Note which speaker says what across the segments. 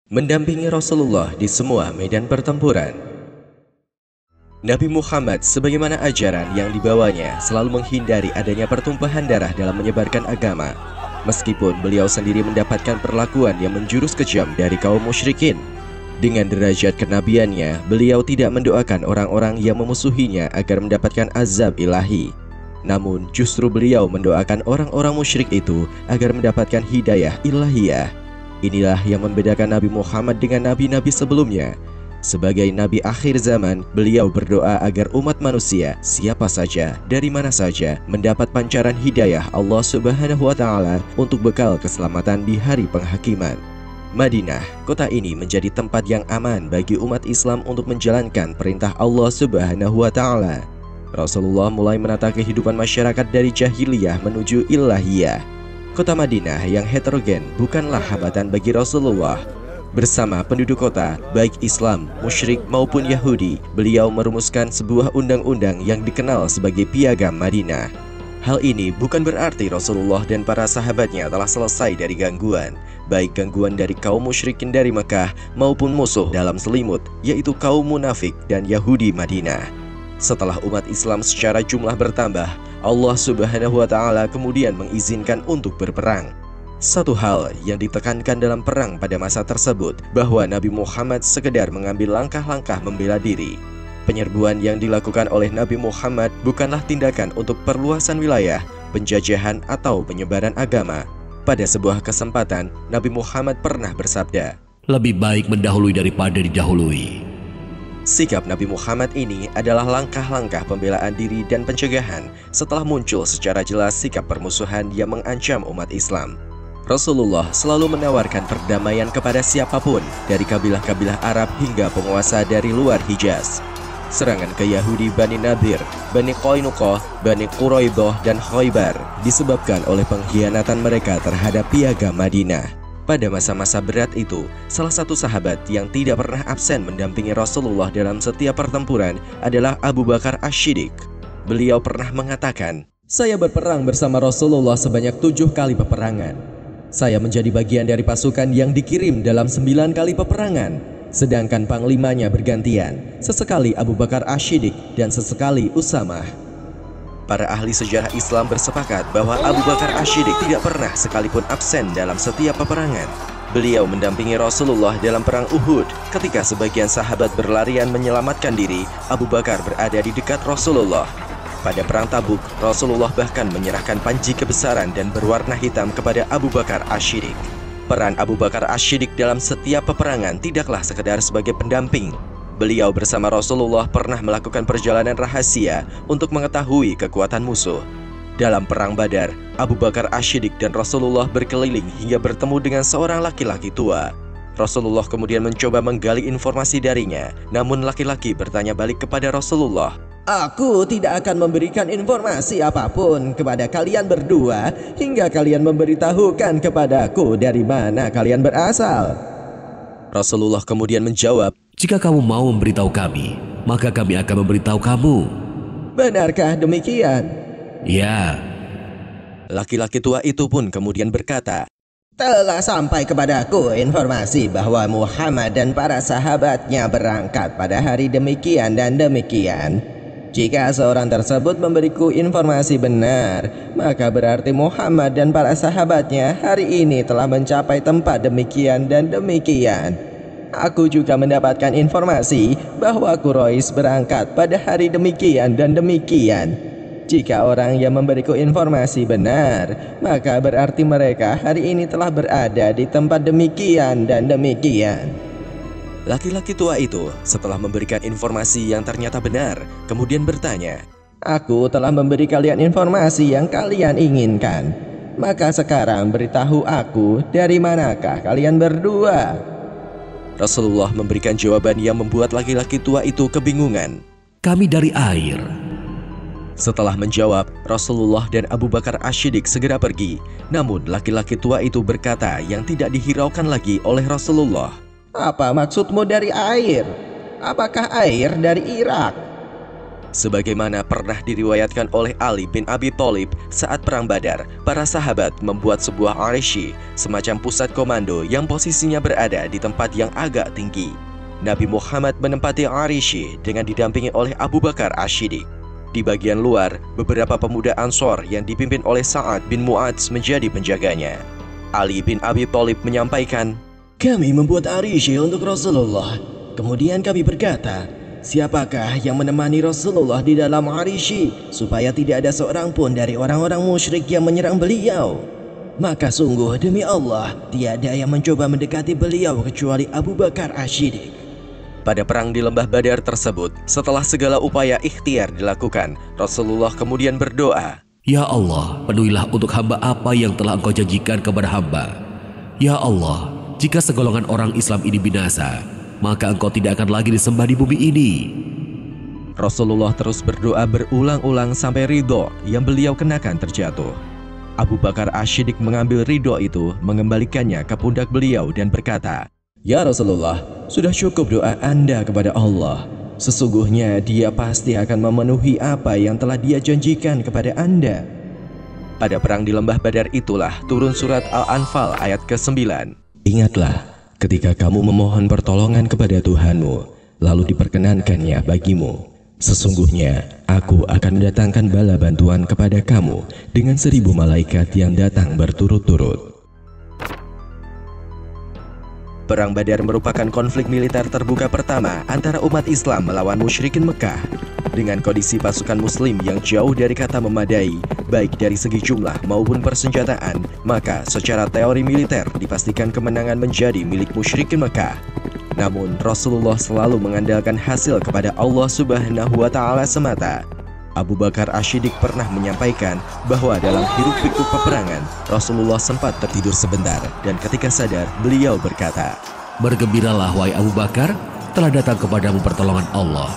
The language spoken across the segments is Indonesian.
Speaker 1: mendampingi Rasulullah di semua medan pertempuran. Nabi Muhammad sebagaimana ajaran yang dibawanya selalu menghindari adanya pertumpahan darah dalam menyebarkan agama. Meskipun beliau sendiri mendapatkan perlakuan yang menjurus kejam dari kaum musyrikin. Dengan derajat kenabiannya, beliau tidak mendoakan orang-orang yang memusuhinya agar mendapatkan azab ilahi. Namun justru beliau mendoakan orang-orang musyrik itu agar mendapatkan hidayah ilahiyah. Inilah yang membedakan Nabi Muhammad dengan nabi-nabi sebelumnya. Sebagai nabi akhir zaman, beliau berdoa agar umat manusia, siapa saja, dari mana saja, mendapat pancaran hidayah Allah Subhanahu wa Ta'ala untuk bekal keselamatan di hari penghakiman. Madinah, kota ini menjadi tempat yang aman bagi umat Islam untuk menjalankan perintah Allah Subhanahu wa Ta'ala. Rasulullah mulai menata kehidupan masyarakat dari jahiliyah menuju ilahiyah. Kota Madinah yang heterogen bukanlah hambatan bagi Rasulullah. Bersama penduduk kota, baik Islam, musyrik maupun Yahudi, beliau merumuskan sebuah undang-undang yang dikenal sebagai Piagam Madinah. Hal ini bukan berarti Rasulullah dan para sahabatnya telah selesai dari gangguan, baik gangguan dari kaum musyrikin dari Mekah maupun musuh dalam selimut, yaitu kaum munafik dan Yahudi Madinah. Setelah umat Islam secara jumlah bertambah, Allah Subhanahu wa Ta'ala kemudian mengizinkan untuk berperang. Satu hal yang ditekankan dalam perang pada masa tersebut, bahwa Nabi Muhammad sekedar mengambil langkah-langkah membela diri. Penyerbuan yang dilakukan oleh Nabi Muhammad bukanlah tindakan untuk perluasan wilayah, penjajahan atau penyebaran agama. Pada sebuah kesempatan, Nabi Muhammad pernah bersabda,
Speaker 2: "Lebih baik mendahului daripada didahului."
Speaker 1: Sikap Nabi Muhammad ini adalah langkah-langkah pembelaan diri dan pencegahan setelah muncul secara jelas sikap permusuhan yang mengancam umat Islam. Rasulullah selalu menawarkan perdamaian kepada siapapun, dari kabilah-kabilah Arab hingga penguasa dari luar Hijaz. Serangan ke Yahudi Bani Nadir, Bani Qainuqa, Bani Quraidah, dan Khaybar disebabkan oleh pengkhianatan mereka terhadap Piagam Madinah. Pada masa-masa berat itu, salah satu sahabat yang tidak pernah absen mendampingi Rasulullah dalam setiap pertempuran adalah Abu Bakar Asy-Syiddiq. Beliau pernah mengatakan, "Saya berperang bersama Rasulullah sebanyak 7 kali peperangan. Saya menjadi bagian dari pasukan yang dikirim dalam 9 kali peperangan, sedangkan panglimanya bergantian, sesekali Abu Bakar Asy-Syiddiq dan sesekali Usamah." Para ahli sejarah Islam bersepakat bahwa Abu Bakar Asy-Syiddiq tidak pernah sekalipun absen dalam setiap peperangan. Beliau mendampingi Rasulullah dalam perang Uhud. Ketika sebagian sahabat berlarian menyelamatkan diri, Abu Bakar berada di dekat Rasulullah. Pada perang Tabuk, Rasulullah bahkan menyerahkan panji kebesaran dan berwarna hitam kepada Abu Bakar Asy-Syiddiq. Peran Abu Bakar Asy-Syiddiq dalam setiap peperangan tidaklah sekedar sebagai pendamping. Beliau bersama Rasulullah pernah melakukan perjalanan rahasia untuk mengetahui kekuatan musuh. Dalam perang Badar, Abu Bakar Asy-Syiddiq dan Rasulullah berkeliling hingga bertemu dengan seorang laki-laki tua. Rasulullah kemudian mencoba menggali informasi darinya, namun laki-laki bertanya balik kepada Rasulullah, "Aku tidak akan memberikan informasi apapun kepada kalian berdua hingga kalian memberitahukan kepadaku dari mana kalian berasal." Rasulullah kemudian menjawab,
Speaker 2: "Jika kamu mau memberitahu kami, maka kami akan memberitahu kamu."
Speaker 1: "Benarkah demikian?"
Speaker 2: "Ya."
Speaker 1: Laki-laki tua itu pun kemudian berkata, "Telah sampai kepadaku informasi bahwa Muhammad dan para sahabatnya berangkat pada hari demikian dan demikian. Jika seorang tersebut memberiku informasi benar, maka berarti Muhammad dan para sahabatnya hari ini telah mencapai tempat demikian dan demikian. Aku juga mendapatkan informasi bahwa Quraisy berangkat pada hari demikian dan demikian. Jika orang yang memberiku informasi benar, maka berarti mereka hari ini telah berada di tempat demikian dan demikian." Laki-laki tua itu setelah memberikan informasi yang ternyata benar, kemudian bertanya, "Aku telah memberi kalian informasi yang kalian inginkan. Maka sekarang beritahu aku dari manakah kalian berdua?" Rasulullah memberikan jawaban yang membuat laki-laki tua itu kebingungan.
Speaker 2: "Kami dari air."
Speaker 1: Setelah menjawab, Rasulullah dan Abu Bakar Asy-Syiddiq segera pergi. Namun laki-laki tua itu berkata yang tidak dihiraukan lagi oleh Rasulullah, "Apa maksudmu dari air? Apakah air dari Irak?" Sebagaimana pernah diriwayatkan oleh Ali bin Abi Thalib, saat Perang Badar, para sahabat membuat sebuah arishi, semacam pusat komando yang posisinya berada di tempat yang agak tinggi. Nabi Muhammad menempati arishi dengan didampingi oleh Abu Bakar Ash-Shiddiq. Di bagian luar, beberapa pemuda Ansor yang dipimpin oleh Sa'ad bin Mu'adz menjadi penjaganya. Ali bin Abi Thalib menyampaikan,
Speaker 3: "Kami membuat arishi untuk Rasulullah. Kemudian kami berkata, siapakah yang menemani Rasulullah di dalam arishi supaya tidak ada seorang pun dari orang-orang musyrik yang menyerang beliau? Maka sungguh demi Allah, tiada yang mencoba mendekati beliau kecuali Abu Bakar Ash-Shiddiq."
Speaker 1: Pada perang di Lembah Badar tersebut, setelah segala upaya ikhtiar dilakukan, Rasulullah kemudian berdoa,
Speaker 2: Ya Allah, penuhilah untuk hamba apa yang telah Engkau janjikan kepada hamba. Ya Allah, jika segolongan orang Islam ini binasa, maka Engkau tidak akan lagi disembah di bumi ini.
Speaker 1: Rasulullah terus berdoa berulang-ulang sampai ridho yang beliau kenakan terjatuh. Abu Bakar Ash-Shiddiq mengambil ridho itu, mengembalikannya ke pundak beliau dan berkata,
Speaker 3: "Ya Rasulullah, sudah cukup doa Anda kepada Allah. Sesungguhnya Dia pasti akan memenuhi apa yang telah Dia janjikan kepada Anda."
Speaker 1: Pada perang di Lembah Badar itulah turun surat Al-Anfal ayat ke-9.
Speaker 3: "Ingatlah ketika kamu memohon pertolongan kepada Tuhanmu, lalu diperkenankannya bagimu. Sesungguhnya aku akan mendatangkan bala bantuan kepada kamu dengan 1000 malaikat yang datang berturut-turut."
Speaker 1: Perang Badar merupakan konflik militer terbuka pertama antara umat Islam melawan musyrikin Mekah. Dengan kondisi pasukan muslim yang jauh dari kata memadai, baik dari segi jumlah maupun persenjataan, maka secara teori militer dipastikan kemenangan menjadi milik musyrikin Mekah. Namun Rasulullah selalu mengandalkan hasil kepada Allah Subhanahu wa Ta'ala semata. Abu Bakar Ash-Shiddiq pernah menyampaikan bahwa dalam hiruk-pikuk peperangan, Rasulullah sempat tertidur sebentar dan ketika sadar, beliau berkata,
Speaker 2: Bergembiralah wahai Abu Bakar, telah datang kepadamu pertolongan Allah.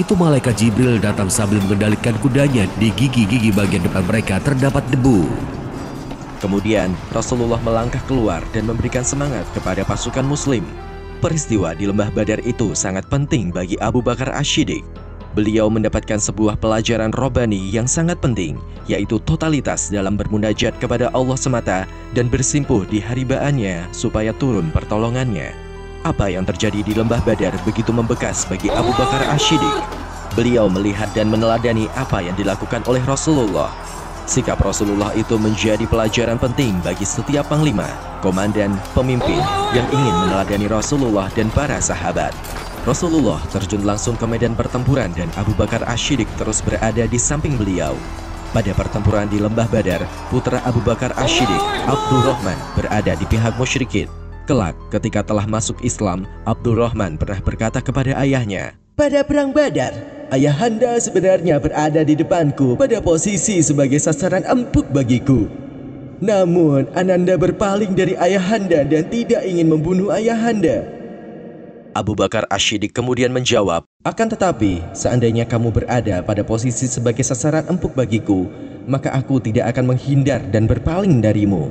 Speaker 2: Itu malaikat Jibril datang sambil mengendalikan kudanya, di gigi-gigi bagian depan mereka terdapat debu.
Speaker 1: Kemudian Rasulullah melangkah keluar dan memberikan semangat kepada pasukan muslim. Peristiwa di Lembah Badar itu sangat penting bagi Abu Bakar Ash-Shiddiq. Beliau mendapatkan sebuah pelajaran robbani yang sangat penting, yaitu totalitas dalam bermunajat kepada Allah semata dan bersimpuh di haribaannya supaya turun pertolongannya. Apa yang terjadi di Lembah Badar begitu membekas bagi Abu Bakar Ash-Shiddiq. Beliau melihat dan meneladani apa yang dilakukan oleh Rasulullah. Sikap Rasulullah itu menjadi pelajaran penting bagi setiap panglima, komandan, pemimpin yang ingin meneladani Rasulullah dan para sahabat. Rasulullah terjun langsung ke medan pertempuran dan Abu Bakar Ash-Shiddiq terus berada di samping beliau. Pada pertempuran di Lembah Badar, putra Abu Bakar Ash-Shiddiq, Abdurrahman, berada di pihak musyrikin. Kelak, ketika telah masuk Islam, Abdurrahman pernah berkata kepada ayahnya,
Speaker 3: "Pada perang Badar, ayahanda sebenarnya berada di depanku pada posisi sebagai sasaran empuk bagiku. Namun, ananda berpaling dari ayahanda dan tidak ingin membunuh ayahanda."
Speaker 1: Abu Bakar Ash-Shiddiq kemudian menjawab,
Speaker 3: "Akan tetapi, seandainya kamu berada pada posisi sebagai sasaran empuk bagiku, maka aku tidak akan menghindar dan berpaling darimu."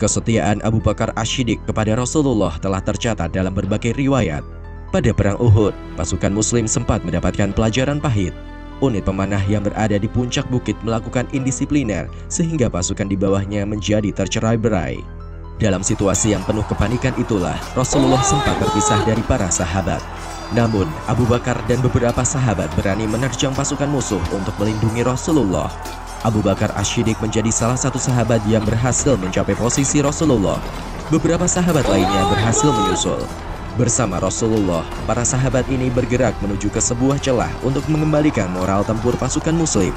Speaker 1: Kesetiaan Abu Bakar Ash-Shiddiq kepada Rasulullah telah tercatat dalam berbagai riwayat. Pada perang Uhud, pasukan muslim sempat mendapatkan pelajaran pahit. Unit pemanah yang berada di puncak bukit melakukan indisipliner sehingga pasukan di bawahnya menjadi tercerai-berai. Dalam situasi yang penuh kepanikan itulah Rasulullah sempat terpisah dari para sahabat. Namun Abu Bakar dan beberapa sahabat berani menerjang pasukan musuh untuk melindungi Rasulullah. Abu Bakar Ash-Shiddiq menjadi salah satu sahabat yang berhasil mencapai posisi Rasulullah. Beberapa sahabat lainnya berhasil menyusul. Bersama Rasulullah, para sahabat ini bergerak menuju ke sebuah celah untuk mengembalikan moral tempur pasukan muslim.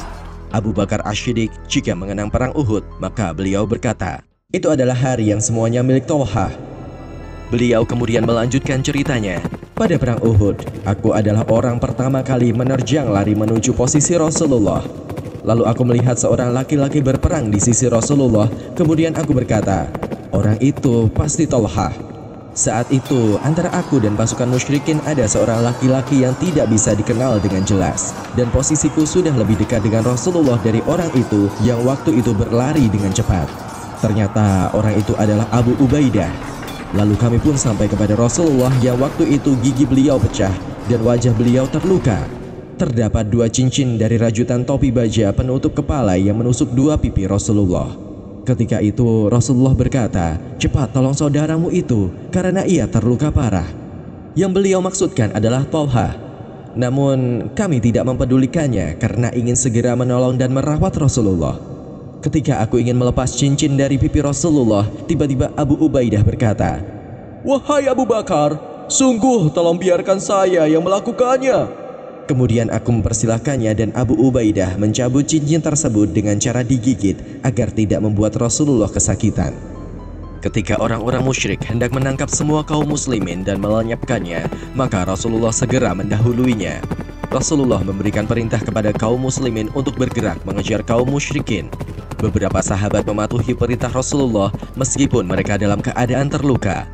Speaker 1: Abu Bakar Ash-Shiddiq jika mengenang perang Uhud, maka beliau berkata,
Speaker 3: "Itu adalah hari yang semuanya milik Tolha."
Speaker 1: Beliau kemudian melanjutkan ceritanya.
Speaker 3: "Pada perang Uhud, aku adalah orang pertama kali menerjang lari menuju posisi Rasulullah. Lalu aku melihat seorang laki-laki berperang di sisi Rasulullah. Kemudian aku berkata, orang itu pasti Tolha. Saat itu, antara aku dan pasukan musyrikin ada seorang laki-laki yang tidak bisa dikenal dengan jelas. Dan posisiku sudah lebih dekat dengan Rasulullah dari orang itu yang waktu itu berlari dengan cepat. Ternyata orang itu adalah Abu Ubaidah. Lalu kami pun sampai kepada Rasulullah yang waktu itu gigi beliau pecah dan wajah beliau terluka. terdapat 2 cincin dari rajutan topi baja penutup kepala yang menusuk 2 pipi Rasulullah. Ketika itu Rasulullah berkata, "Cepat tolong saudaramu itu karena ia terluka parah." Yang beliau maksudkan adalah Thalha. Namun kami tidak mempedulikannya karena ingin segera menolong dan merawat Rasulullah. Ketika aku ingin melepas cincin dari pipi Rasulullah, tiba-tiba Abu Ubaidah berkata, "Wahai Abu Bakar, sungguh tolong biarkan saya yang melakukannya." Kemudian aku mempersilahkannya dan Abu Ubaidah mencabut cincin tersebut dengan cara digigit agar tidak membuat Rasulullah kesakitan. Ketika orang-orang musyrik hendak menangkap semua kaum muslimin dan melenyapkannya, maka Rasulullah segera mendahuluinya. Rasulullah memberikan perintah kepada kaum muslimin untuk bergerak mengejar kaum musyrikin. Beberapa sahabat mematuhi perintah Rasulullah meskipun mereka dalam keadaan terluka.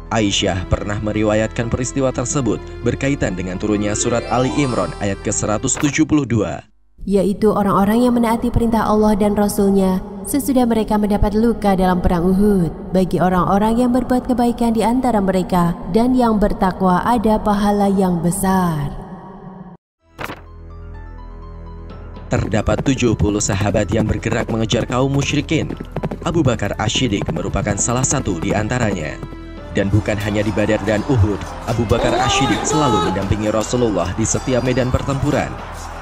Speaker 3: Aisyah pernah meriwayatkan peristiwa tersebut berkaitan dengan turunnya surat Ali Imran ayat ke-172.
Speaker 4: Yaitu orang-orang yang menaati perintah Allah dan Rasul-Nya sesudah mereka mendapat luka dalam perang Uhud. Bagi orang-orang yang berbuat kebaikan di antara mereka dan yang bertakwa ada pahala yang besar.
Speaker 1: Terdapat 70 sahabat yang bergerak mengejar kaum musyrikin. Abu Bakar Asy-Syiddiq merupakan salah satu di antaranya. Dan bukan hanya di Badar dan Uhud, Abu Bakar Asy-Syiddiq selalu mendampingi Rasulullah di setiap medan pertempuran.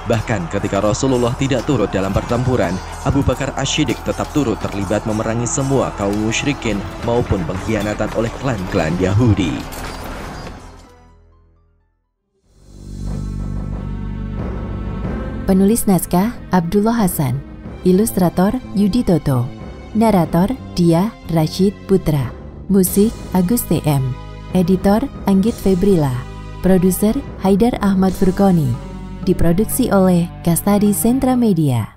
Speaker 1: Bahkan ketika Rasulullah tidak turut dalam pertempuran, Abu Bakar Asy-Syiddiq tetap turut terlibat memerangi semua kaum musyrikin maupun pengkhianatan oleh klan-klan Yahudi.
Speaker 4: Penulis naskah Abdullah Hasan, ilustrator Yudi Toto, narator Dia Rashid Putra, musik Agus TM, editor Anggit Febrila, produser Haidar Ahmad Furqoni, diproduksi oleh Kastadi Sentra Media.